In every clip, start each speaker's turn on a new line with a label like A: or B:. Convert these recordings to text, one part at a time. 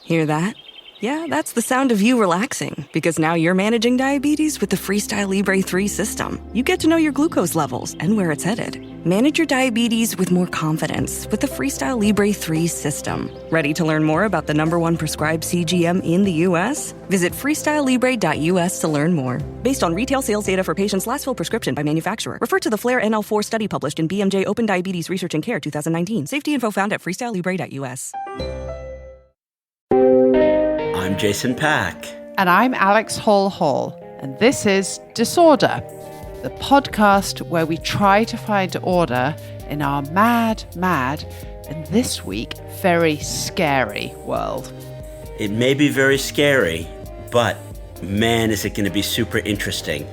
A: Hear that? Yeah, that's the sound of you relaxing, because now you're managing diabetes with the Freestyle Libre 3 system. You get to know your glucose levels and where it's headed. Manage your diabetes with more confidence with the Freestyle Libre 3 system. Ready to learn more about the #1 prescribed CGM in the U.S.? Visit freestylelibre.us to learn more. Based on retail sales data for patients' last filled prescription by manufacturer. Refer to the FLAIR NL4 study published in BMJ Open Diabetes Research and Care 2019. Safety info found at freestylelibre.us.
B: I'm Jason Pack.
C: And I'm Alex Hall, and this is Disorder, the podcast where we try to find order in our mad, and this week, very scary world.
B: It may be very scary, but man, is it going to be super interesting.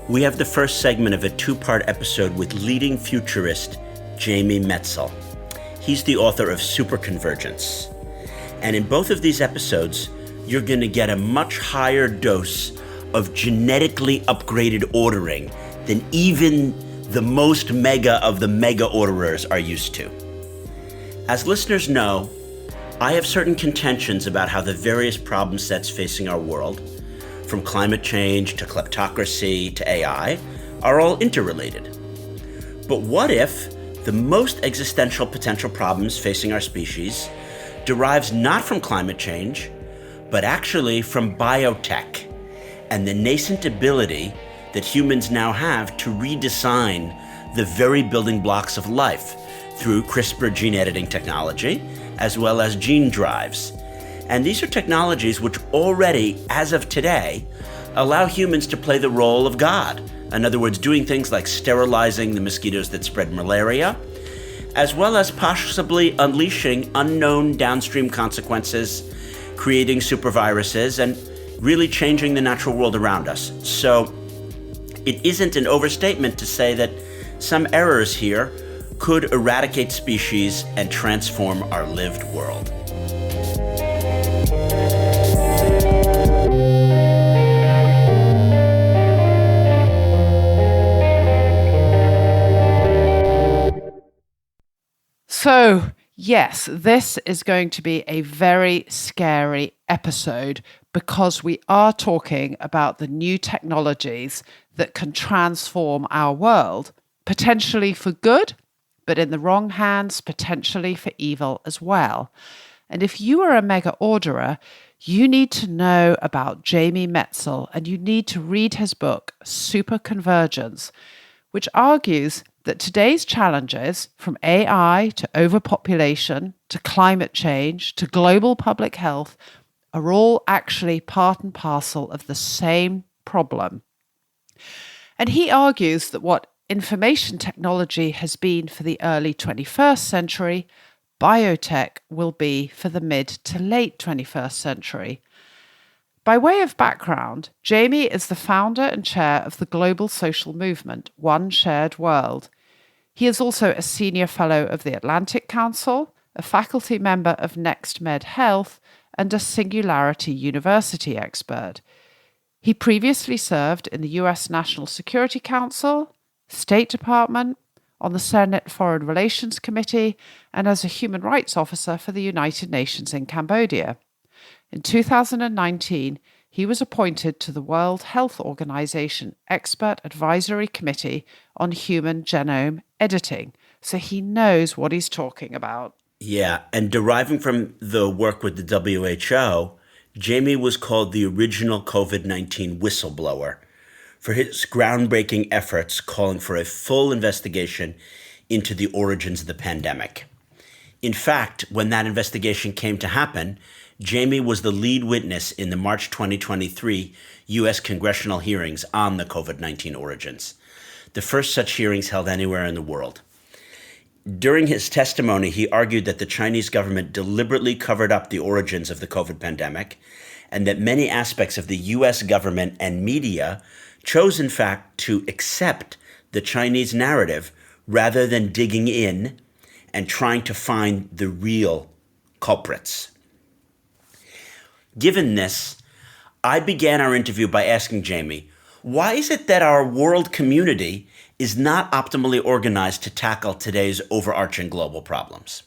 B: We have the first segment of a two-part episode with leading futurist Jamie Metzl. He's the author of Superconvergence. And in both of these episodes, you're going to get a much higher dose of genetically upgraded ordering than even the most mega of the mega orderers are used to. As listeners know, I have certain contentions about how the various problem sets facing our world, from climate change to kleptocracy to AI, are all interrelated. But what if the most existential potential problems facing our species derives not from climate change, but actually from biotech and the nascent ability that humans now have to redesign the very building blocks of life through CRISPR gene editing technology, as well as gene drives. And these are technologies which already, as of today, allow humans to play the role of God. In other words, doing things like sterilizing the mosquitoes that spread malaria, as well as possibly unleashing unknown downstream consequences, creating superviruses, and really changing the natural world around us. So it isn't an overstatement to say that some errors here could eradicate species and transform our lived world.
C: So, yes, this is going to be a very scary episode because we are talking about the new technologies that can transform our world, potentially for good, but in the wrong hands, potentially for evil as well. And if you are a mega orderer, you need to know about Jamie Metzl and you need to read his book, Superconvergence, which argues that today's challenges, from AI to overpopulation to climate change to global public health, are all actually part and parcel of the same problem. And he argues that what information technology has been for the early 21st century, biotech will be for the mid to late 21st century. By way of background, Jamie is the founder and chair of the global social movement, OneShared.World. He is also a senior fellow of the Atlantic Council, a faculty member of NextMed Health, and a Singularity University expert. He previously served in the US National Security Council, State Department, on the Senate Foreign Relations Committee, and as a human rights officer for the United Nations in Cambodia. In 2019, he was appointed to the World Health Organization Expert Advisory Committee on Human Genome Editing, so he knows what he's talking about.
B: Yeah, and deriving from the work with the WHO, Jamie was called the original COVID-19 whistleblower for his groundbreaking efforts calling for a full investigation into the origins of the pandemic. In fact, when that investigation came to happen, Jamie was the lead witness in the March 2023 U.S. congressional hearings on the COVID-19 origins, the first such hearings held anywhere in the world. During his testimony, he argued that the Chinese government deliberately covered up the origins of the COVID pandemic and that many aspects of the U.S. government and media chose, in fact, to accept the Chinese narrative rather than digging in and trying to find the real culprits. Given this, I began our interview by asking Jamie, why is it that our world community is not optimally organized to tackle today's overarching global problems?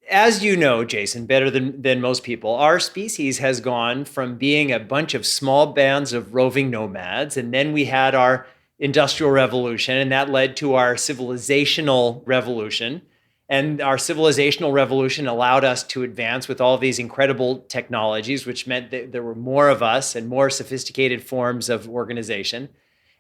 D: As you know, Jason, better than most people, our species has gone from being a bunch of small bands of roving nomads, and then we had our industrial revolution, and that led to our civilizational revolution. And our civilizational revolution allowed us to advance with all these incredible technologies, which meant that there were more of us and more sophisticated forms of organization.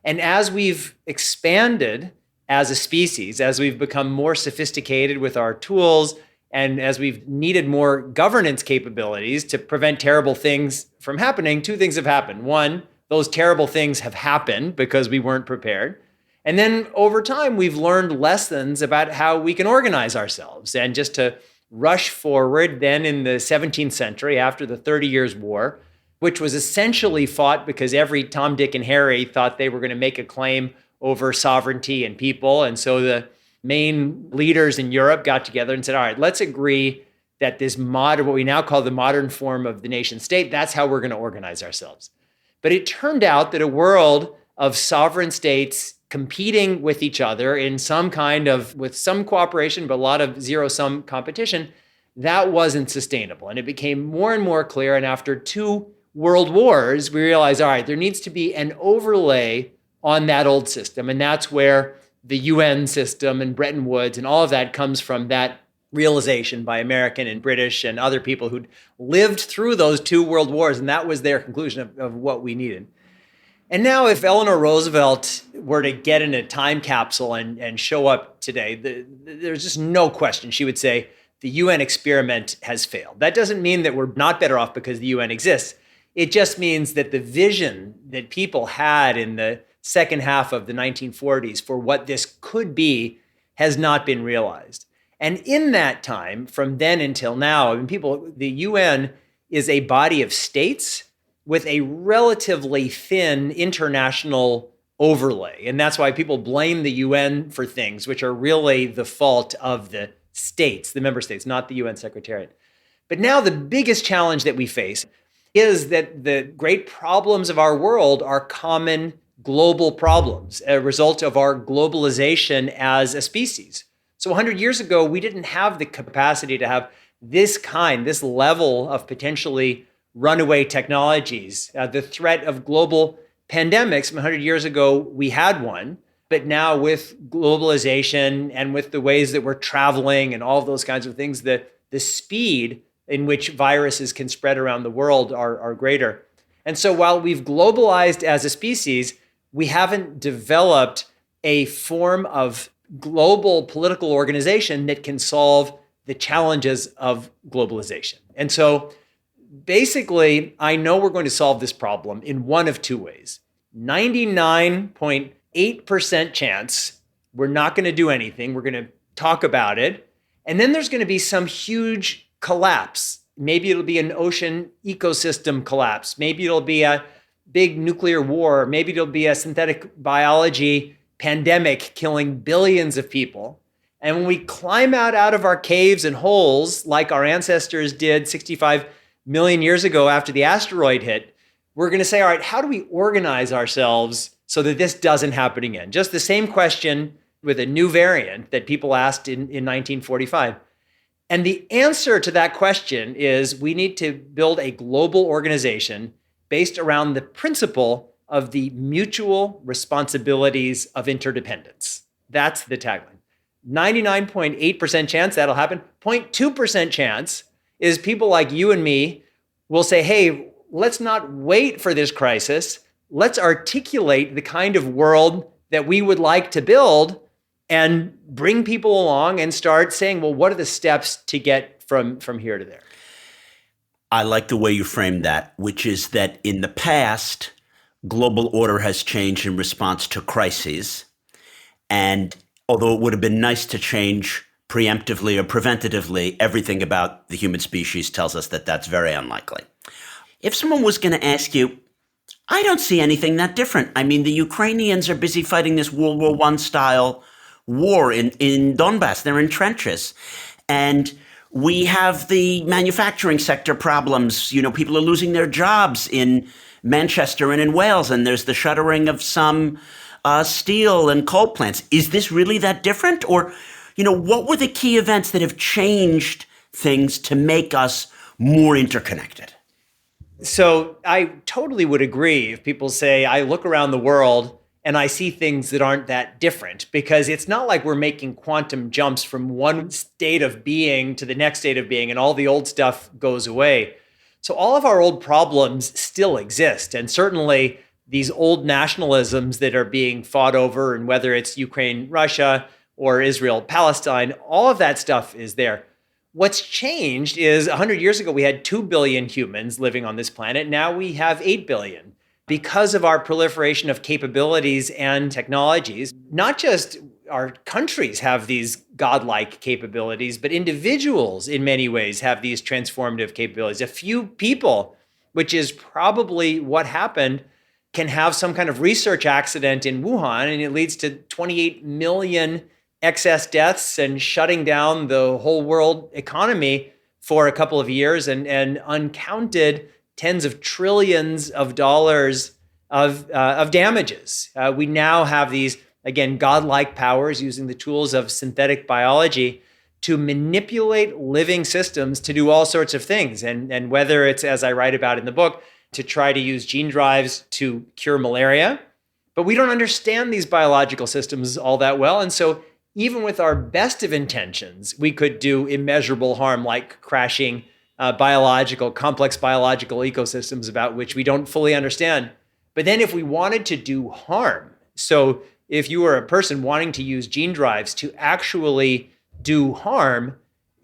D: And as we've expanded as a species, as we've become more sophisticated with our tools, and as we've needed more governance capabilities to prevent terrible things from happening, two things have happened. One, those terrible things have happened because we weren't prepared. And then over time, we've learned lessons about how we can organize ourselves. And just to rush forward, then in the 17th century, after the 30 Years' War, which was essentially fought because every Tom, Dick, and Harry thought they were going to make a claim over sovereignty and people. And so the main leaders in Europe got together and said, all right, let's agree that this what we now call the modern form of the nation state, that's how we're going to organize ourselves. But it turned out that a world of sovereign states competing with each other in some kind of, with some cooperation, but a lot of zero-sum competition, that wasn't sustainable. And it became more and more clear. And after 2 world wars, we realized, all right, there needs to be an overlay on that old system. And that's where the UN system and Bretton Woods and all of that comes from, that realization by American and British and other people who'd lived through those 2 world wars. And that was their conclusion of what we needed. And now if Eleanor Roosevelt were to get in a time capsule and show up today, there's just no question she would say the UN experiment has failed. That doesn't mean that we're not better off because the UN exists. It just means that the vision that people had in the second half of the 1940s for what this could be has not been realized. And in that time, from then until now, the UN is a body of states with a relatively thin international overlay. And that's why people blame the UN for things which are really the fault of the states, the member states, not the UN Secretariat. But now the biggest challenge that we face is that the great problems of our world are common global problems, a result of our globalization as a species. So 100 years ago, we didn't have the capacity to have this level of potentially runaway technologies. The threat of global pandemics, 100 years ago, we had one. But now with globalization and with the ways that we're traveling and all of those kinds of things, the speed in which viruses can spread around the world are greater. And so while we've globalized as a species, we haven't developed a form of global political organization that can solve the challenges of globalization. And so basically, I know we're going to solve this problem in one of 2 ways. 99.8% chance we're not going to do anything. We're going to talk about it. And then there's going to be some huge collapse. Maybe it'll be an ocean ecosystem collapse. Maybe it'll be a big nuclear war. Maybe it'll be a synthetic biology pandemic killing billions of people. And when we climb out of our caves and holes, like our ancestors did 65 million years ago after the asteroid hit, we're going to say, all right, how do we organize ourselves so that this doesn't happen again? Just the same question with a new variant that people asked in 1945. And the answer to that question is we need to build a global organization based around the principle of the mutual responsibilities of interdependence. That's the tagline. 99.8% chance that'll happen. 0.2% chance is people like you and me will say, hey, let's not wait for this crisis. Let's articulate the kind of world that we would like to build and bring people along and start saying, well, what are the steps to get from here to there?
B: I like the way you framed that, which is that in the past, global order has changed in response to crises. And although it would have been nice to change preemptively or preventatively, everything about the human species tells us that that's very unlikely. If someone was going to ask you, I don't see anything that different. I mean, the Ukrainians are busy fighting this World War I style war in Donbass. They're in trenches. And we have the manufacturing sector problems. You know, people are losing their jobs in Manchester and in Wales, and there's the shuttering of some steel and coal plants. Is this really that different? Or, you know, what were the key events that have changed things to make us more interconnected?
D: So I totally would agree if people say, I look around the world and I see things that aren't that different, because it's not like we're making quantum jumps from one state of being to the next state of being and all the old stuff goes away. So all of our old problems still exist. And certainly these old nationalisms that are being fought over, and whether it's Ukraine, Russia, or Israel, Palestine, all of that stuff is there. What's changed is 100 years ago, we had 2 billion humans living on this planet. Now we have 8 billion. Because of our proliferation of capabilities and technologies, not just our countries have these godlike capabilities, but individuals in many ways have these transformative capabilities. A few people, which is probably what happened, can have some kind of research accident in Wuhan, and it leads to 28 million excess deaths and shutting down the whole world economy for a couple of years, and uncounted tens of trillions of dollars of damages. We now have these, again, godlike powers using the tools of synthetic biology to manipulate living systems to do all sorts of things. And whether it's, as I write about in the book, to try to use gene drives to cure malaria, but we don't understand these biological systems all that well. And so even with our best of intentions, we could do immeasurable harm, like crashing complex biological ecosystems about which we don't fully understand. But then if we wanted to do harm, so if you were a person wanting to use gene drives to actually do harm,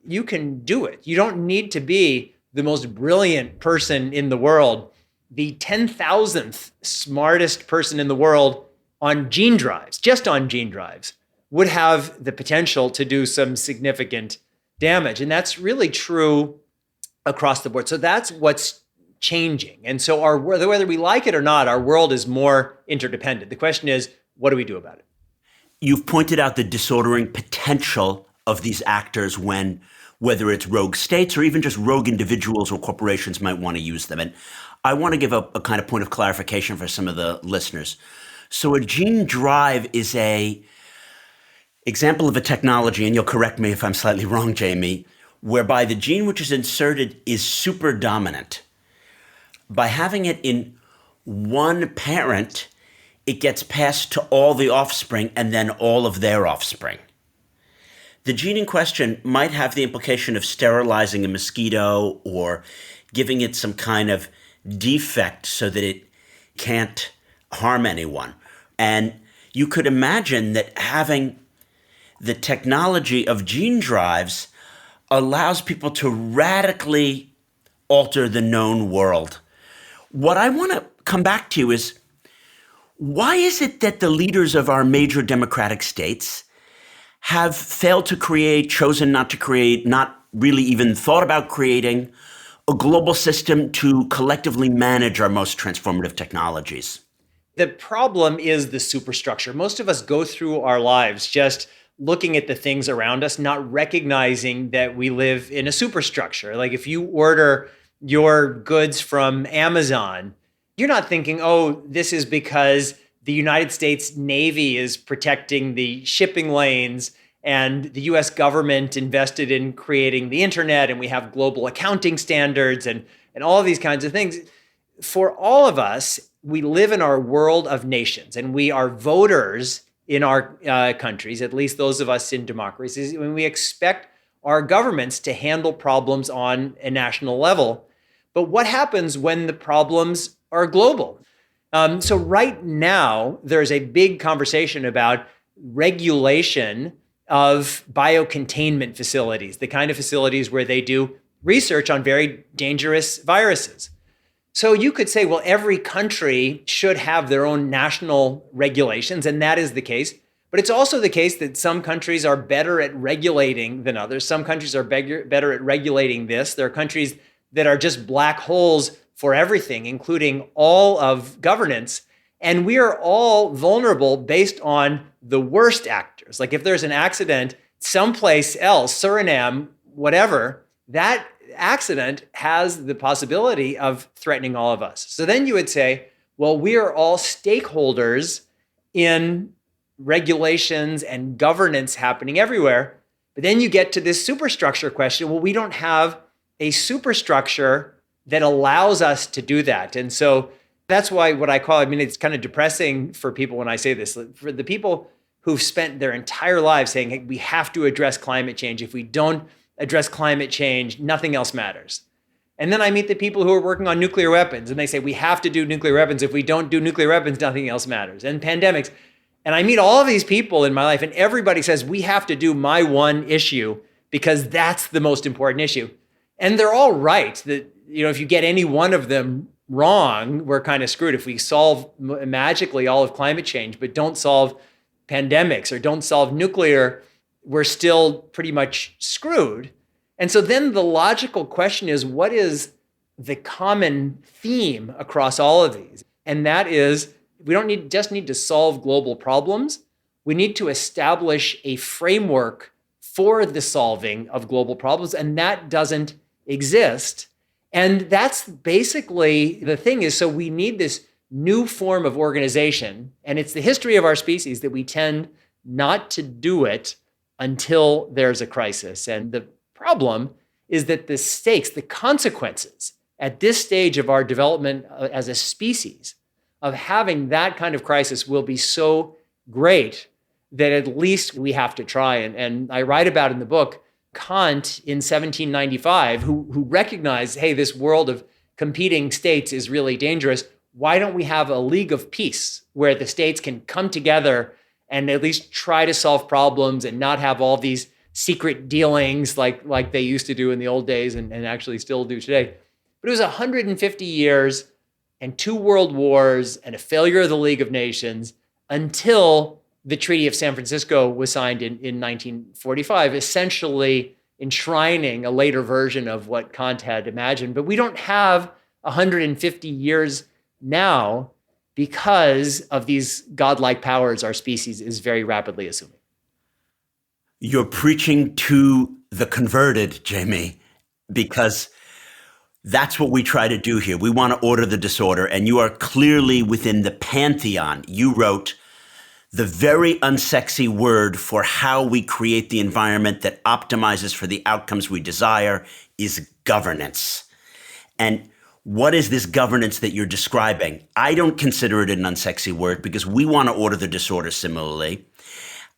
D: you can do it. You don't need to be the most brilliant person in the world, the 10,000th smartest person in the world on gene drives, just on gene drives, would have the potential to do some significant damage. And that's really true across the board. So that's what's changing. And so whether we like it or not, our world is more interdependent. The question is, what do we do about it?
B: You've pointed out the disordering potential of these actors whether it's rogue states or even just rogue individuals or corporations might want to use them. And I want to give a kind of point of clarification for some of the listeners. So a gene drive is a example of a technology, and you'll correct me if I'm slightly wrong, Jamie, whereby the gene which is inserted is super dominant. By having it in one parent, it gets passed to all the offspring and then all of their offspring. The gene in question might have the implication of sterilizing a mosquito or giving it some kind of defect so that it can't harm anyone. And you could imagine that having the technology of gene drives allows people to radically alter the known world. What I want to come back to is, why is it that the leaders of our major democratic states have failed to create, chosen not to create, not really even thought about creating a global system to collectively manage our most transformative technologies?
D: The problem is the superstructure. Most of us go through our lives just looking at the things around us, not recognizing that we live in a superstructure. Like if you order your goods from Amazon, you're not thinking, oh, this is because the United States Navy is protecting the shipping lanes and the US government invested in creating the internet and we have global accounting standards and all of these kinds of things. For all of us, we live in our world of nations and we are voters in our countries, at least those of us in democracies, when we expect our governments to handle problems on a national level. But what happens when the problems are global? So right now, there's a big conversation about regulation of biocontainment facilities, the kind of facilities where they do research on very dangerous viruses. So you could say, well, every country should have their own national regulations, and that is the case. But it's also the case that some countries are better at regulating than others. Some countries are better at regulating this. There are countries that are just black holes for everything, including all of governance. And we are all vulnerable based on the worst actors. Like if there's an accident someplace else, Suriname, whatever, that accident has the possibility of threatening all of us. So then you would say, well, we are all stakeholders in regulations and governance happening everywhere. But then you get to this superstructure question. Well, we don't have a superstructure that allows us to do that. And so that's why what I call, it's kind of depressing for people when I say this. For the people who've spent their entire lives saying, hey, we have to address climate change. If we don't address climate change, nothing else matters. And then I meet the people who are working on nuclear weapons and they say, we have to do nuclear weapons. If we don't do nuclear weapons, nothing else matters. And pandemics. And I meet all of these people in my life and everybody says, we have to do my one issue because that's the most important issue. And they're all right that, if you get any one of them wrong, we're kind of screwed. If we solve magically all of climate change, but don't solve pandemics or don't solve nuclear, we're still pretty much screwed. And so then the logical question is, what is the common theme across all of these? And that is, we don't just need to solve global problems. We need to establish a framework for the solving of global problems, and that doesn't exist. And that's basically the thing is, so we need this new form of organization, and it's the history of our species that we tend not to do it until there's a crisis. And the problem is that the stakes, the consequences at this stage of our development as a species of having that kind of crisis will be so great that at least we have to try. And I write about in the book, Kant in 1795, who recognized, hey, this world of competing states is really dangerous. Why don't we have a league of peace where the states can come together and at least try to solve problems and not have all these secret dealings like they used to do in the old days and actually still do today. But it was 150 years and 2 world wars and a failure of the League of Nations until the Treaty of San Francisco was signed in 1945, essentially enshrining a later version of what Kant had imagined. But we don't have 150 years now because of these godlike powers our species is very rapidly assuming.
B: You're preaching to the converted, Jamie, because that's what we try to do here. We want to order the disorder, and you are clearly within the pantheon. You wrote the very unsexy word for how we create the environment that optimizes for the outcomes we desire is governance. And what is this governance that you're describing? I don't consider it an unsexy word because we want to order the disorder similarly.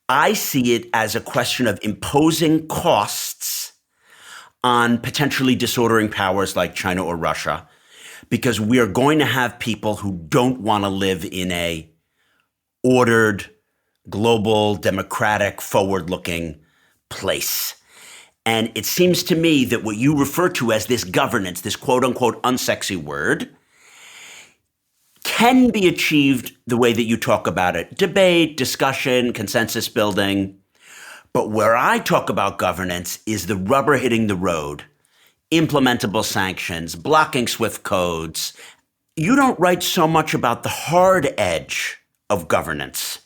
B: I see it as a question of imposing costs on potentially disordering powers like China or Russia, because we are going to have people who don't want to live in a ordered, global, democratic, forward-looking place. And it seems to me that what you refer to as this governance, this quote-unquote unsexy word, can be achieved the way that you talk about it. Debate, discussion, consensus building. But where I talk about governance is the rubber hitting the road, implementable sanctions, blocking SWIFT codes. You don't write so much about the hard edge of governance.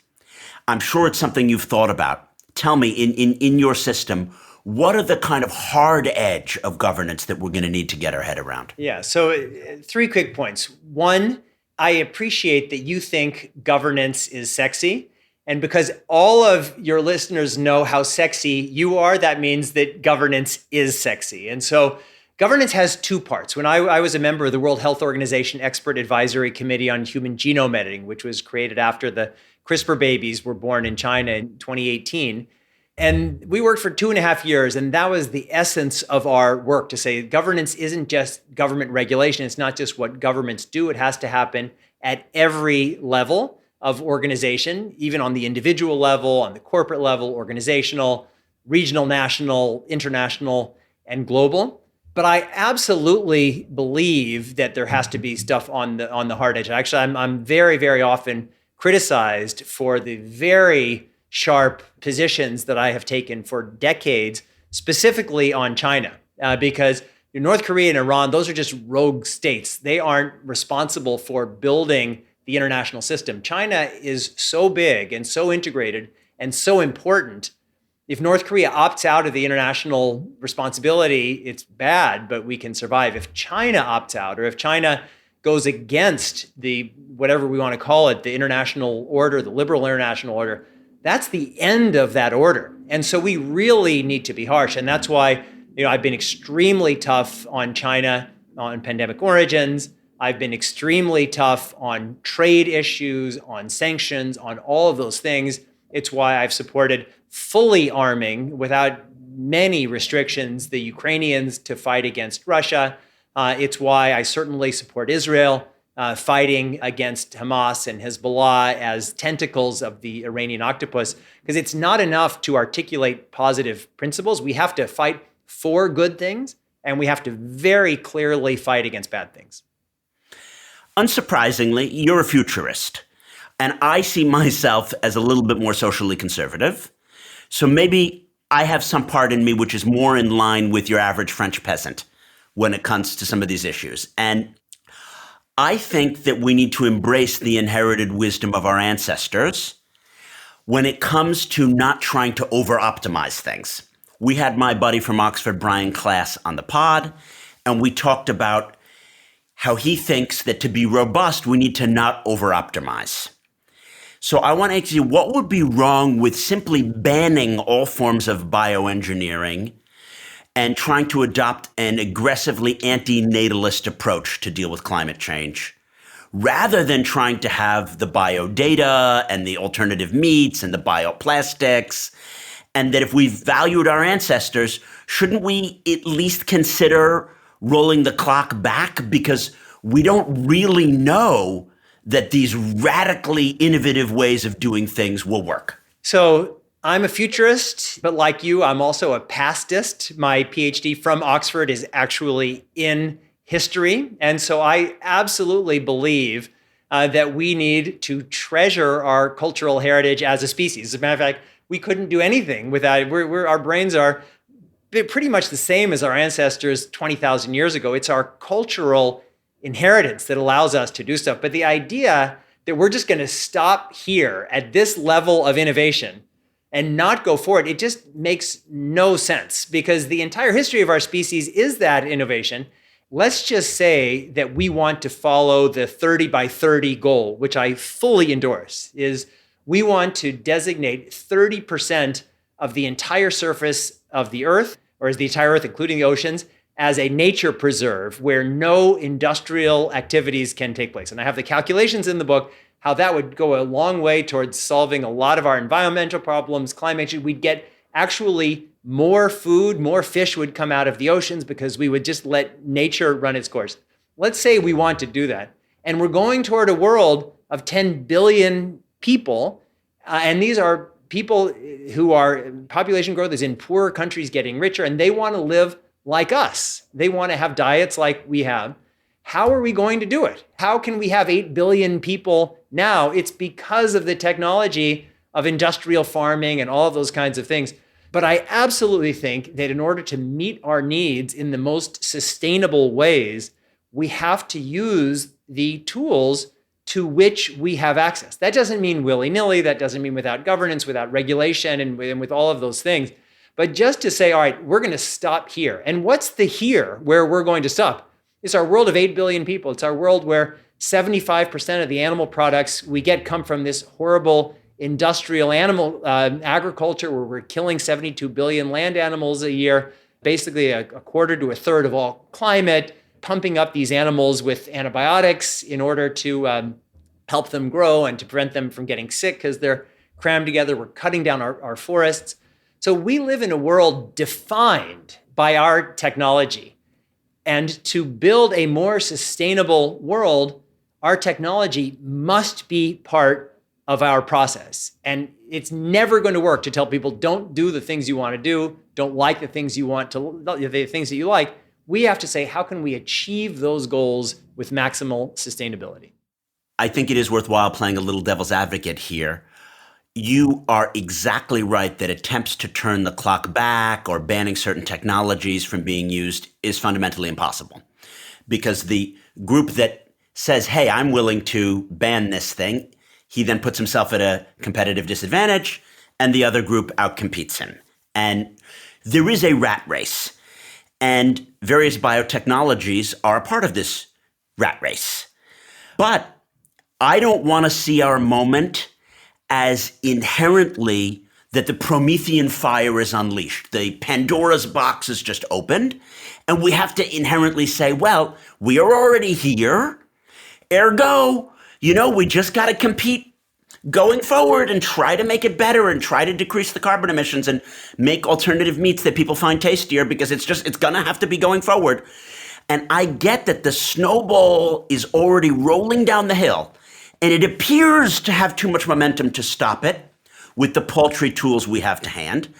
B: I'm sure it's something you've thought about. Tell me, in your system, what are the kind of hard edge of governance that we're going to need to get our head around?
D: Yeah, so 3 quick points. One, I appreciate that you think governance is sexy. And because all of your listeners know how sexy you are, that means that governance is sexy. And so governance has 2 parts. When I was a member of the World Health Organization Expert Advisory Committee on Human Genome Editing, which was created after the CRISPR babies were born in China in 2018, and we worked for 2.5 years, and that was the essence of our work, to say governance isn't just government regulation. It's not just what governments do. It has to happen at every level of organization, even on the individual level, on the corporate level, organizational, regional, national, international, and global. But I absolutely believe that there has to be stuff on the hard edge. Actually, I'm very, very often criticized for the very sharp positions that I have taken for decades, specifically on China, because North Korea and Iran, those are just rogue states. They aren't responsible for building the international system. China is so big and so integrated and so important. If North Korea opts out of the international responsibility, it's bad, but we can survive. If China opts out, or if China goes against the, whatever we want to call it, the international order, the liberal international order, that's the end of that order. And so we really need to be harsh. And that's why, I've been extremely tough on China on pandemic origins. I've been extremely tough on trade issues, on sanctions, on all of those things. It's why I've supported fully arming without many restrictions the Ukrainians to fight against Russia. It's why I certainly support Israel fighting against Hamas and Hezbollah as tentacles of the Iranian octopus, because it's not enough to articulate positive principles. We have to fight for good things, and we have to very clearly fight against bad things.
B: Unsurprisingly, you're a futurist, and I see myself as a little bit more socially conservative. So maybe I have some part in me which is more in line with your average French peasant when it comes to some of these issues. And I think that we need to embrace the inherited wisdom of our ancestors when it comes to not trying to over-optimize things. We had my buddy from Oxford, Brian Klaas, on the pod, and we talked about how he thinks that to be robust, we need to not over-optimize. So I want to ask you, what would be wrong with simply banning all forms of bioengineering and trying to adopt an aggressively anti-natalist approach to deal with climate change, rather than trying to have the biodata and the alternative meats and the bioplastics? And that if we valued our ancestors, shouldn't we at least consider rolling the clock back? Because we don't really know that these radically innovative ways of doing things will work.
D: So I'm a futurist, but like you, I'm also a pastist. My PhD from Oxford is actually in history. And so I absolutely believe that we need to treasure our cultural heritage as a species. As a matter of fact, we couldn't do anything without it. Our brains are pretty much the same as our ancestors 20,000 years ago. It's our cultural inheritance that allows us to do stuff. But the idea that we're just going to stop here at this level of innovation and not go forward, it just makes no sense, because the entire history of our species is that innovation. Let's just say that we want to follow the 30 by 30 goal, which I fully endorse, is we want to designate 30% of the entire surface of the Earth, or as the entire Earth, including the oceans, as a nature preserve where no industrial activities can take place. And I have the calculations in the book, how that would go a long way towards solving a lot of our environmental problems, climate change. We'd get actually more food, more fish would come out of the oceans because we would just let nature run its course. Let's say we want to do that. And we're going toward a world of 10 billion people. And these are people who are, population growth is in poorer countries getting richer, and they want to live like us. They want to have diets like we have. How are we going to do it? How can we have 8 billion people now? It's because of the technology of industrial farming and all of those kinds of things. But I absolutely think that in order to meet our needs in the most sustainable ways, we have to use the tools to which we have access. That doesn't mean willy-nilly. That doesn't mean without governance, without regulation, and with all of those things. But just to say, all right, we're going to stop here. And what's the here where we're going to stop? It's our world of 8 billion people. It's our world where 75% of the animal products we get come from this horrible industrial animal agriculture, where we're killing 72 billion land animals a year, basically a quarter to a third of all climate, pumping up these animals with antibiotics in order to help them grow and to prevent them from getting sick because they're crammed together. We're cutting down our forests. So we live in a world defined by our technology. And to build a more sustainable world, our technology must be part of our process. And it's never going to work to tell people, don't do the things you want to do, don't like the things you want to, the things that you like. We have to say, how can we achieve those goals with maximal sustainability?
B: I think it is worthwhile playing a little devil's advocate here. You are exactly right that attempts to turn the clock back or banning certain technologies from being used is fundamentally impossible. Because the group that says, hey, I'm willing to ban this thing, he then puts himself at a competitive disadvantage, and the other group outcompetes him. And there is a rat race. And various biotechnologies are a part of this rat race. But I don't want to see our moment as inherently that the Promethean fire is unleashed. The Pandora's box is just opened. And we have to inherently say, well, we are already here. Ergo, we just got to compete going forward and try to make it better and try to decrease the carbon emissions and make alternative meats that people find tastier, because it's going to have to be going forward. And I get that the snowball is already rolling down the hill, and it appears to have too much momentum to stop it with the paltry tools we have to hand.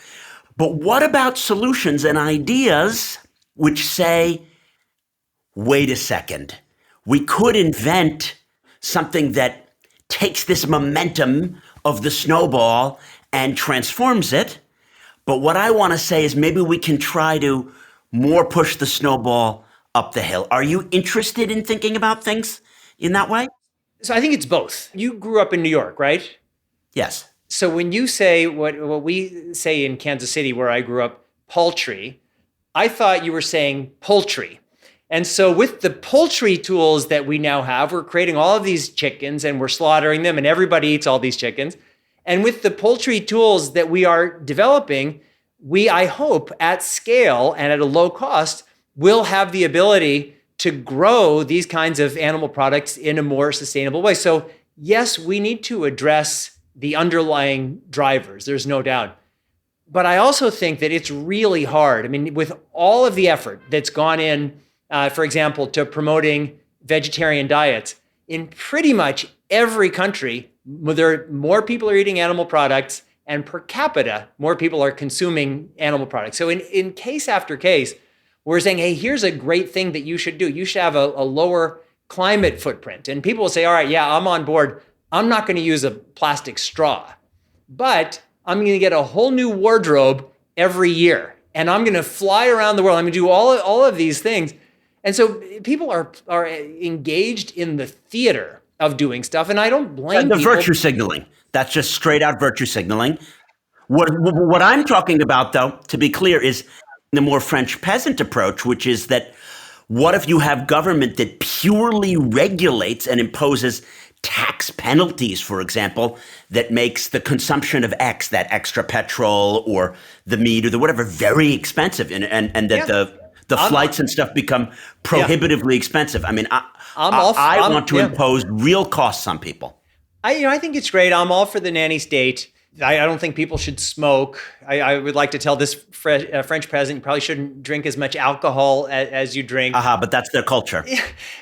B: But what about solutions and ideas which say, wait a second, we could invent something that takes this momentum of the snowball and transforms it. But what I want to say is maybe we can try to more push the snowball up the hill. Are you interested in thinking about things in that way?
D: So I think it's both. You grew up in New York, right?
B: Yes.
D: So when you say what we say in Kansas City, where I grew up, poultry, I thought you were saying poultry. And so with the poultry tools that we now have, we're creating all of these chickens and we're slaughtering them and everybody eats all these chickens. And with the poultry tools that we are developing, we, I hope, at scale and at a low cost, will have the ability to grow these kinds of animal products in a more sustainable way. So yes, we need to address the underlying drivers, there's no doubt. But I also think that it's really hard. I mean, with all of the effort that's gone in, for example, to promoting vegetarian diets, in pretty much every country, more people are eating animal products, and per capita, more people are consuming animal products. So in case after case, we're saying, hey, here's a great thing that you should do. You should have a lower climate footprint. And people will say, all right, yeah, I'm on board. I'm not going to use a plastic straw, but I'm going to get a whole new wardrobe every year. And I'm going to fly around the world. I'm going to do all of these things. And so people are engaged in the theater of doing stuff. And I don't blame people.
B: Virtue signaling. That's just straight out virtue signaling. What I'm talking about, though, to be clear, is the more French peasant approach, which is that what if you have government that purely regulates and imposes tax penalties, for example, that makes the consumption of X, that extra petrol or the meat or the whatever, very expensive, and that the flights and stuff become prohibitively expensive. I mean, I want to impose real costs on people.
D: I think it's great. I'm all for the nanny state. I don't think people should smoke. I would like to tell this French peasant, you probably shouldn't drink as much alcohol as you drink.
B: But that's their culture.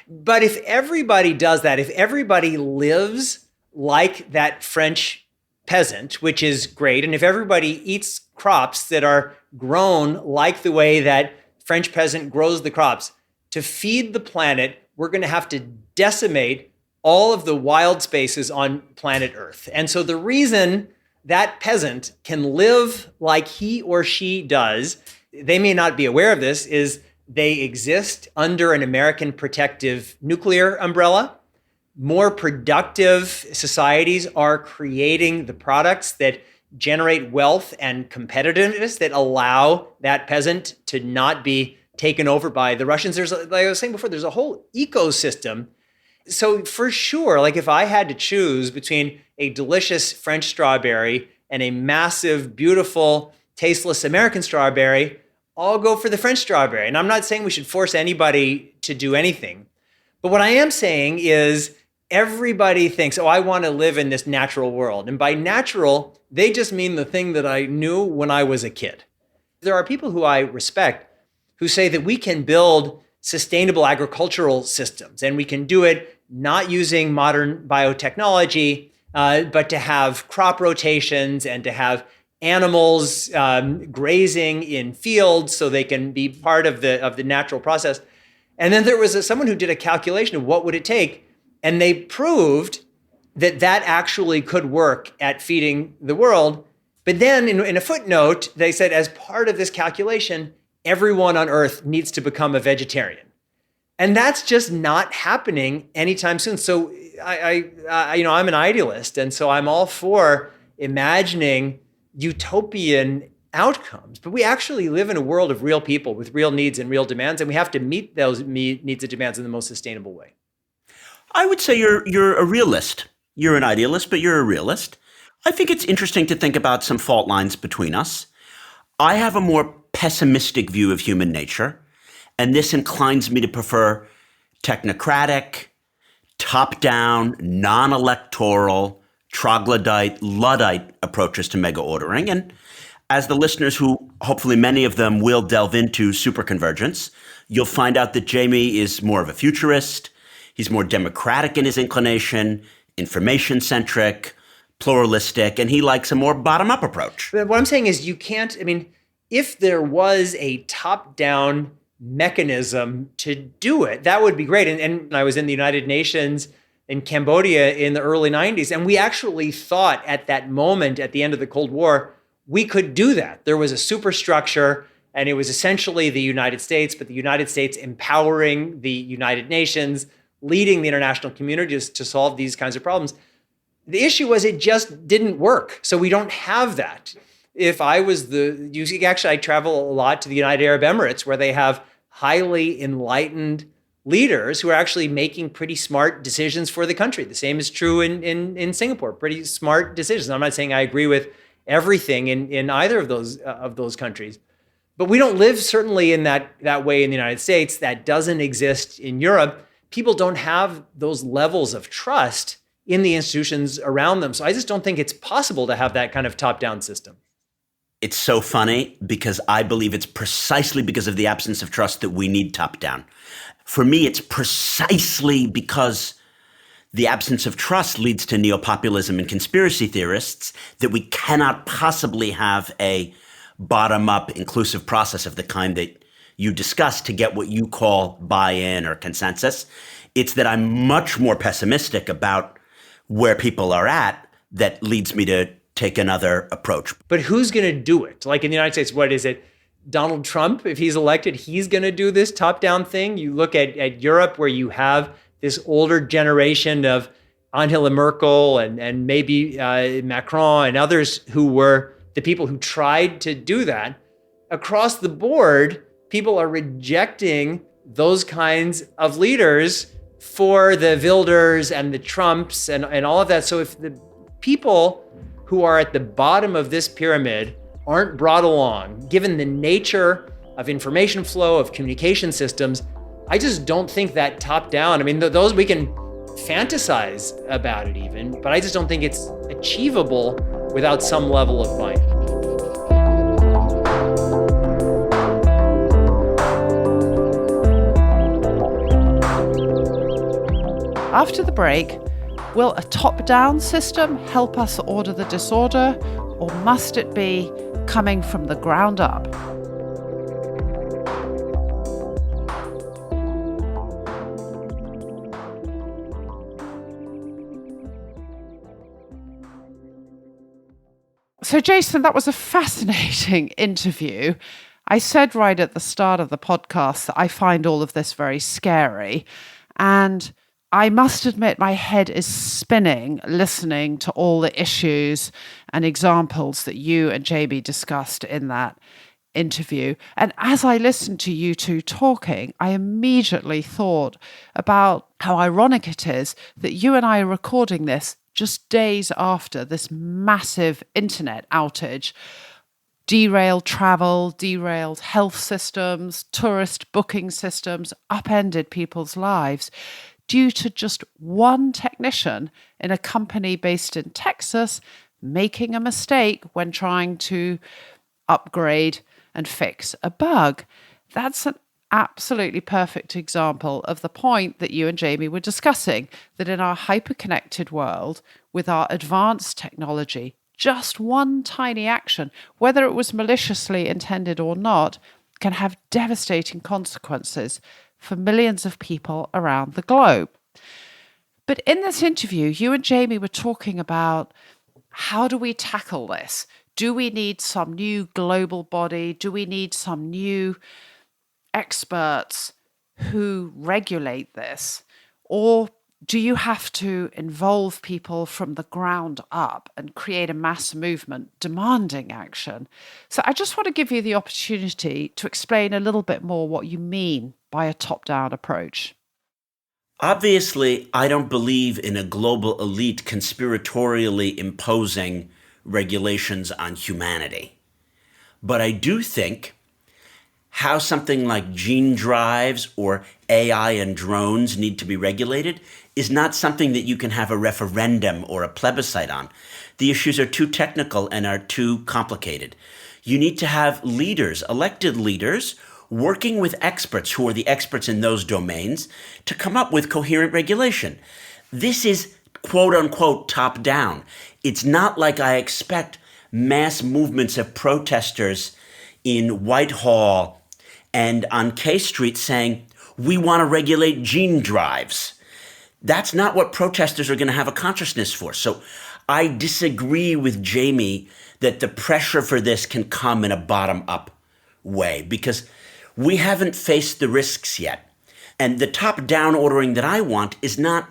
D: But if everybody does that, if everybody lives like that French peasant, which is great, and if everybody eats crops that are grown like the way that French peasant grows the crops, to feed the planet, we're going to have to decimate all of the wild spaces on planet Earth. And so the reason that peasant can live like he or she does, they may not be aware of this, is they exist under an American protective nuclear umbrella. More productive societies are creating the products that generate wealth and competitiveness that allow that peasant to not be taken over by the Russians. There's, like I was saying before, there's a whole ecosystem. So for sure, like if I had to choose between a delicious French strawberry and a massive, beautiful, tasteless American strawberry, I'll go for the French strawberry. And I'm not saying we should force anybody to do anything. But what I am saying is everybody thinks, oh, I want to live in this natural world. And by natural, they just mean the thing that I knew when I was a kid. There are people who I respect who say that we can build sustainable agricultural systems, and we can do it not using modern biotechnology, but to have crop rotations and to have animals grazing in fields so they can be part of the natural process. And then there was someone who did a calculation of what would it take, and they proved that actually could work at feeding the world. But then in a footnote, they said, as part of this calculation, everyone on Earth needs to become a vegetarian. And that's just not happening anytime soon. So I'm an idealist, and so I'm all for imagining utopian outcomes. But we actually live in a world of real people with real needs and real demands, and we have to meet those needs and demands in the most sustainable way.
B: I would say you're a realist. You're an idealist, but you're a realist. I think it's interesting to think about some fault lines between us. I have a more pessimistic view of human nature, and this inclines me to prefer technocratic, top-down, non-electoral, troglodyte, Luddite approaches to mega-ordering. And as the listeners who, hopefully many of them will delve into Superconvergence, you'll find out that Jamie is more of a futurist. He's more democratic in his inclination, information-centric, pluralistic, and he likes a more bottom-up approach.
D: But what I'm saying is if there was a top-down mechanism to do it, that would be great. And I was in the United Nations in Cambodia in the early 90s, and we actually thought at that moment, at the end of the Cold War, we could do that. There was a superstructure, and it was essentially the United States, but the United States empowering the United Nations, leading the international community to solve these kinds of problems. The issue was it just didn't work. So we don't have that. If I was I travel a lot to the United Arab Emirates, where they have highly enlightened leaders who are actually making pretty smart decisions for the country. The same is true in Singapore, pretty smart decisions. I'm not saying I agree with everything in either of those countries, but we don't live certainly in that way in the United States. That doesn't exist in Europe. People don't have those levels of trust in the institutions around them. So I just don't think it's possible to have that kind of top-down system.
B: It's so funny because I believe it's precisely because of the absence of trust that we need top-down. For me, it's precisely because the absence of trust leads to neopopulism and conspiracy theorists that we cannot possibly have a bottom-up inclusive process of the kind that you discussed to get what you call buy-in or consensus. It's that I'm much more pessimistic about where people are at that leads me to take another approach.
D: But who's going to do it? Like in the United States, what is it? Donald Trump, if he's elected, he's going to do this top-down thing. You look at Europe, where you have this older generation of Angela Merkel and maybe Macron and others who were the people who tried to do that. Across the board, people are rejecting those kinds of leaders for the Wilders and the Trumps and all of that. So if the people who are at the bottom of this pyramid aren't brought along, given the nature of information flow, of communication systems, I just don't think that top down, those we can fantasize about it even, but I just don't think it's achievable without some level of buy-in.
C: After the break, will a top-down system help us order the disorder, or must it be coming from the ground up? So, Jason, that was a fascinating interview. I said right at the start of the podcast that I find all of this very scary. And I must admit, my head is spinning listening to all the issues and examples that you and Jamie discussed in that interview. And as I listened to you two talking, I immediately thought about how ironic it is that you and I are recording this just days after this massive internet outage derailed travel, derailed health systems, tourist booking systems, upended people's lives due to just one technician in a company based in Texas making a mistake when trying to upgrade and fix a bug. That's an absolutely perfect example of the point that you and Jamie were discussing, that in our hyper-connected world, with our advanced technology, just one tiny action, whether it was maliciously intended or not, can have devastating consequences for millions of people around the globe. But in this interview, you and Jamie were talking about how do we tackle this? Do we need some new global body? Do we need some new experts who regulate this? Or do you have to involve people from the ground up and create a mass movement demanding action? So I just want to give you the opportunity to explain a little bit more what you mean by a top-down approach.
B: Obviously, I don't believe in a global elite conspiratorially imposing regulations on humanity. But I do think how something like gene drives or AI and drones need to be regulated is not something that you can have a referendum or a plebiscite on. The issues are too technical and are too complicated. You need to have leaders, elected leaders, working with experts who are the experts in those domains to come up with coherent regulation. This is quote unquote top down. It's not like I expect mass movements of protesters in Whitehall and on K Street saying, we want to regulate gene drives. That's not what protesters are going to have a consciousness for. So I disagree with Jamie that the pressure for this can come in a bottom-up way because we haven't faced the risks yet. And the top-down ordering that I want is not,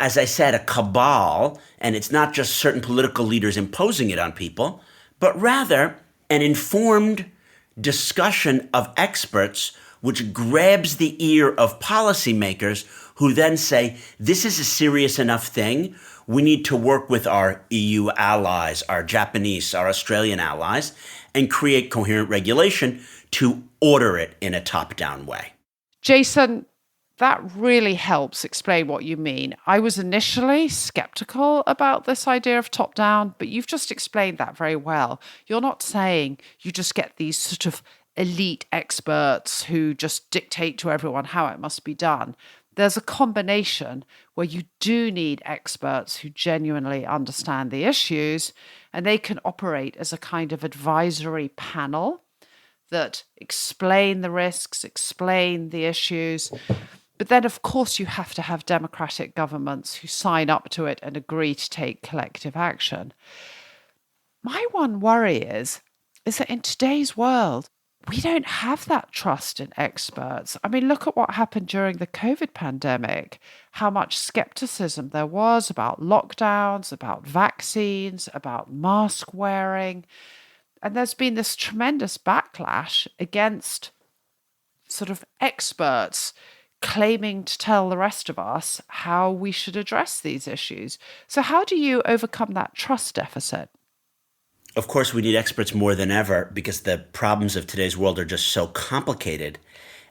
B: as I said, a cabal, and it's not just certain political leaders imposing it on people, but rather an informed discussion of experts which grabs the ear of policymakers who then say, this is a serious enough thing. We need to work with our EU allies, our Japanese, our Australian allies, and create coherent regulation to order it in a top-down way.
C: Jason, that really helps explain what you mean. I was initially skeptical about this idea of top-down, but you've just explained that very well. You're not saying you just get these sort of elite experts who just dictate to everyone how it must be done. There's a combination where you do need experts who genuinely understand the issues, and they can operate as a kind of advisory panel that explain the risks, explain the issues. But then, of course, you have to have democratic governments who sign up to it and agree to take collective action. My one worry is that in today's world, we don't have that trust in experts. I mean, look at what happened during the COVID pandemic, how much skepticism there was about lockdowns, about vaccines, about mask wearing. And there's been this tremendous backlash against sort of experts claiming to tell the rest of us how we should address these issues. So how do you overcome that trust deficit?
B: Of course, we need experts more than ever because the problems of today's world are just so complicated.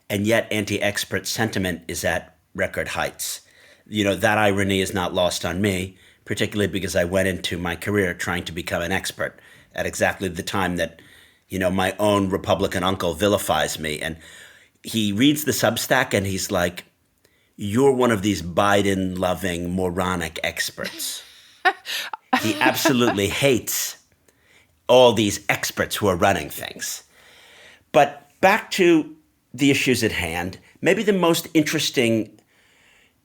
B: And yet anti-expert sentiment is at record heights. You know, that irony is not lost on me, particularly because I went into my career trying to become an expert at exactly the time that, you know, my own Republican uncle vilifies me. And he reads the Substack and he's like, you're one of these Biden-loving moronic experts. He absolutely hates all these experts who are running things. But back to the issues at hand, maybe the most interesting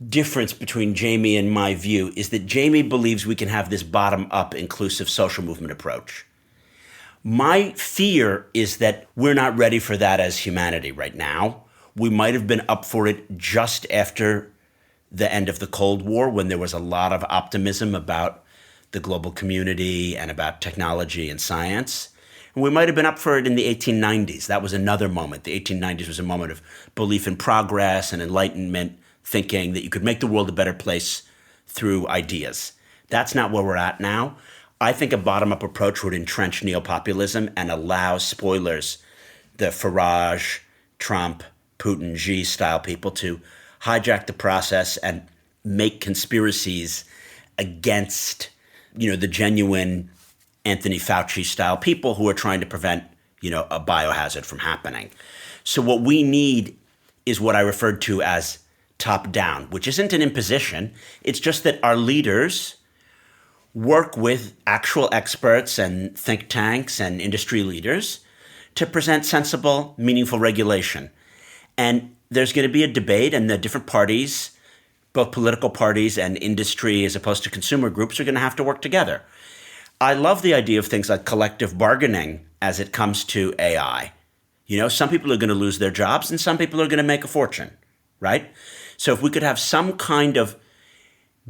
B: difference between Jamie and my view is that Jamie believes we can have this bottom-up inclusive social movement approach. My fear is that we're not ready for that as humanity right now. We might have been up for it just after the end of the Cold War when there was a lot of optimism about the global community and about technology and science. And we might have been up for it in the 1890s. That was another moment. The 1890s was a moment of belief in progress and enlightenment, thinking that you could make the world a better place through ideas. That's not where we're at now. I think a bottom-up approach would entrench neopopulism and allow spoilers, the Farage, Trump, Putin, Xi style people to hijack the process and make conspiracies against, you know, the genuine Anthony Fauci style people who are trying to prevent, you know, a biohazard from happening. So what we need is what I referred to as top down, which isn't an imposition. It's just that our leaders work with actual experts and think tanks and industry leaders to present sensible, meaningful regulation. And there's going to be a debate, and the different parties, both political parties and industry as opposed to consumer groups, are going to have to work together. I love the idea of things like collective bargaining as it comes to AI. You know, some people are going to lose their jobs and some people are going to make a fortune, right? So if we could have some kind of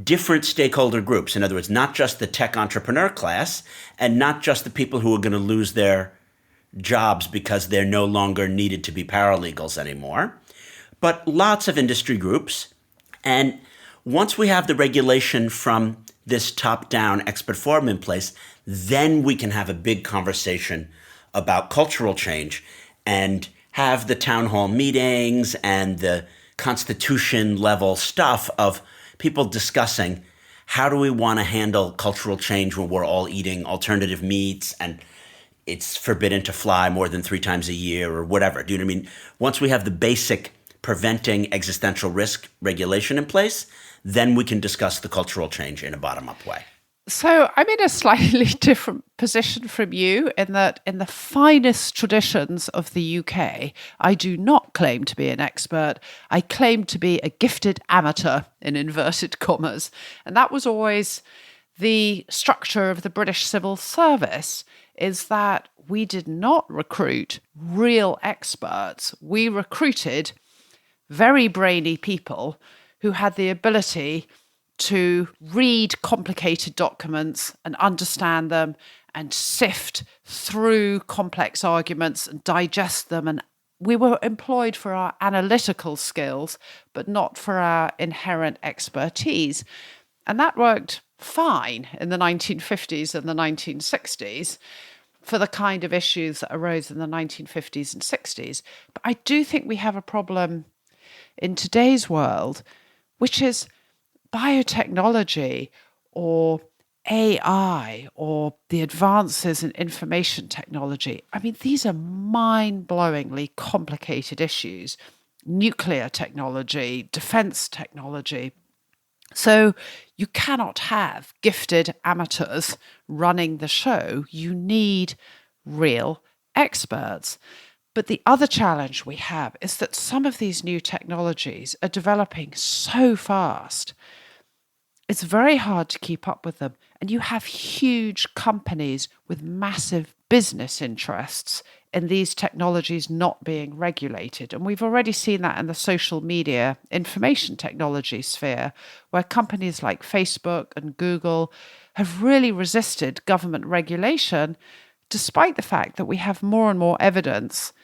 B: different stakeholder groups, in other words, not just the tech entrepreneur class and not just the people who are going to lose their jobs because they're no longer needed to be paralegals anymore, but lots of industry groups And once we have the regulation from this top-down expert forum in place, then we can have a big conversation about cultural change and have the town hall meetings and the constitution level stuff of people discussing how do we want to handle cultural change when we're all eating alternative meats and it's forbidden to fly more than 3 times a year or whatever. Do you know what I mean? Once we have the basic preventing existential risk regulation in place, then we can discuss the cultural change in a bottom-up way.
C: So I'm in a slightly different position from you in that in the finest traditions of the UK, I do not claim to be an expert. I claim to be a gifted amateur, in inverted commas. And that was always the structure of the British civil service, is that we did not recruit real experts. We recruited very brainy people who had the ability to read complicated documents and understand them and sift through complex arguments and digest them. And we were employed for our analytical skills, but not for our inherent expertise. And that worked fine in the 1950s and the 1960s for the kind of issues that arose in the 1950s and 60s. But I do think we have a problem in today's world, which is biotechnology or AI or the advances in information technology. I mean, these are mind-blowingly complicated issues. Nuclear technology, defense technology. So you cannot have gifted amateurs running the show. You need real experts. But the other challenge we have is that some of these new technologies are developing so fast. It's very hard to keep up with them. And you have huge companies with massive business interests in these technologies not being regulated. And we've already seen that in the social media information technology sphere, where companies like Facebook and Google have really resisted government regulation, despite the fact that we have more and more evidence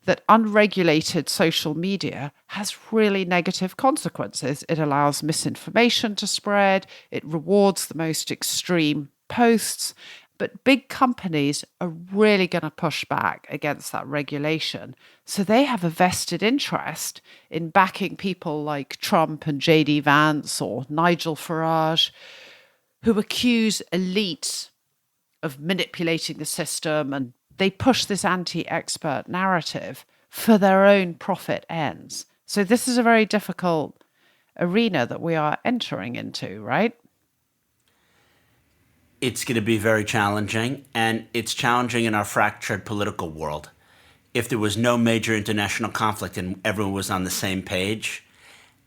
C: that unregulated social media has really negative consequences. It allows misinformation to spread. It rewards the most extreme posts. But big companies are really going to push back against that regulation. So they have a vested interest in backing people like Trump and J.D. Vance or Nigel Farage, who accuse elites of manipulating the system, and they push this anti-expert narrative for their own profit ends. So this is a very difficult arena that we are entering into, right?
B: It's going to be very challenging, and it's challenging in our fractured political world. If there was no major international conflict and everyone was on the same page,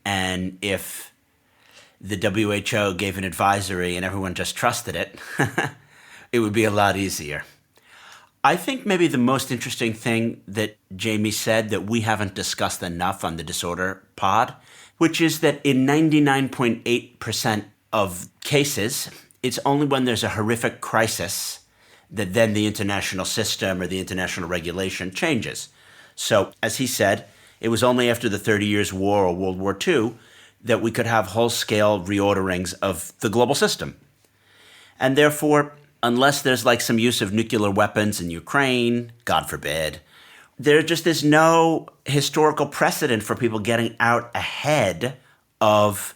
B: and if the WHO gave an advisory and everyone just trusted it, it would be a lot easier. I think maybe the most interesting thing that Jamie said that we haven't discussed enough on the Disorder Pod, which is that in 99.8% of cases, it's only when there's a horrific crisis that then the international system or the international regulation changes. So, as he said, it was only after the 30 Years' War or World War II that we could have whole-scale reorderings of the global system. And therefore, unless there's like some use of nuclear weapons in Ukraine, God forbid, there just is no historical precedent for people getting out ahead of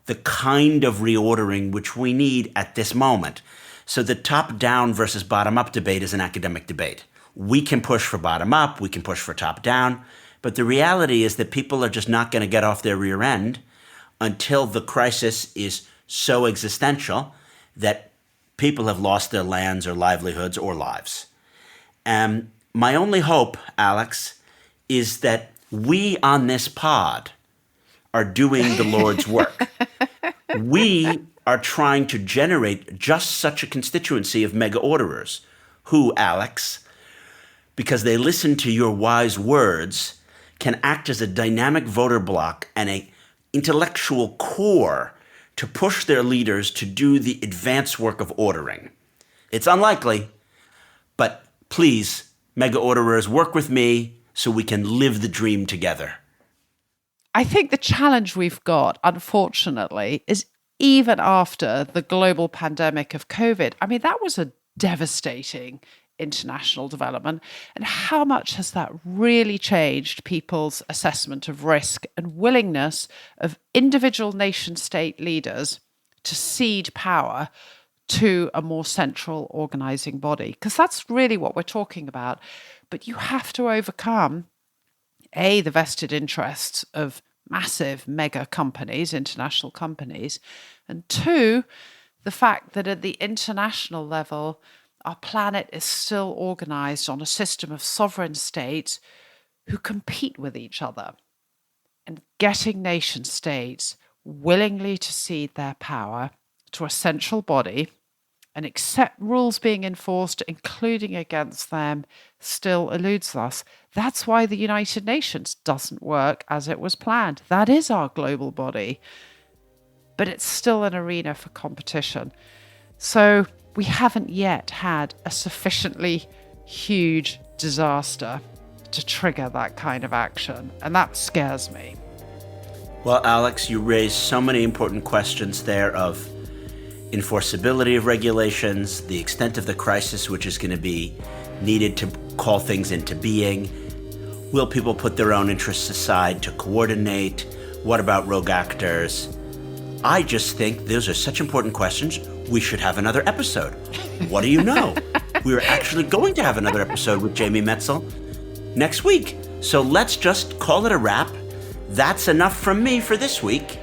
B: the kind of reordering which we need at this moment. So the top-down versus bottom-up debate is an academic debate. We can push for bottom-up, we can push for top-down, but the reality is that people are just not going to get off their rear end until the crisis is so existential that people have lost their lands or livelihoods or lives. My only hope, Alex, is that we on this pod are doing the Lord's work. We are trying to generate just such a constituency of mega orderers who, Alex, because they listen to your wise words, can act as a dynamic voter bloc and an intellectual core to push their leaders to do the advanced work of ordering. It's unlikely, but please, mega orderers, work with me so we can live the dream together.
C: I think the challenge we've got, unfortunately, is even after the global pandemic of COVID, I mean, that was a devastating international development. And how much has that really changed people's assessment of risk and willingness of individual nation state leaders to cede power to a more central organizing body? Because that's really what we're talking about. But you have to overcome, A, the vested interests of massive mega companies, international companies, and two, the fact that at the international level, our planet is still organized on a system of sovereign states who compete with each other. And getting nation states willingly to cede their power to a central body and accept rules being enforced, including against them, still eludes us. That's why the United Nations doesn't work as it was planned. That is our global body, but it's still an arena for competition. So we haven't yet had a sufficiently huge disaster to trigger that kind of action, and that scares me.
B: Well, Alex, you raised so many important questions there of enforceability of regulations, the extent of the crisis which is going to be needed to call things into being. Will people put their own interests aside to coordinate? What about rogue actors? I just think those are such important questions. We should have another episode. What do you know? We're actually going to have another episode with Jamie Metzl next week. So let's just call it a wrap. That's enough from me for this week.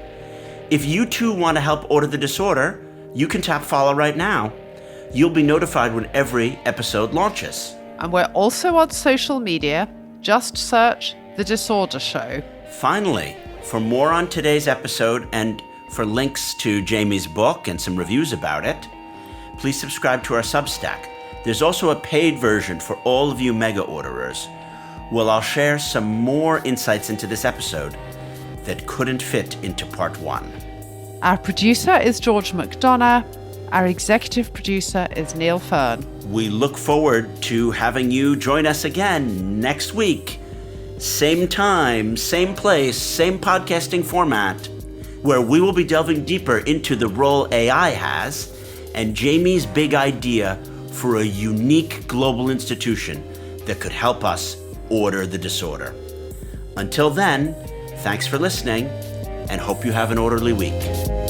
B: If you too want to help order the disorder, you can tap follow right now. You'll be notified when every episode launches.
C: And we're also on social media. Just search The Disorder Show.
B: Finally, for more on today's episode and for links to Jamie's book and some reviews about it, please subscribe to our Substack. There's also a paid version for all of you mega orderers. Well, I'll share some more insights into this episode that couldn't fit into part one.
C: Our producer is George McDonough. Our executive producer is Neil Fern.
B: We look forward to having you join us again next week. Same time, same place, same podcasting format, where we will be delving deeper into the role AI has and Jamie's big idea for a unique global institution that could help us order the disorder. Until then, thanks for listening and hope you have an orderly week.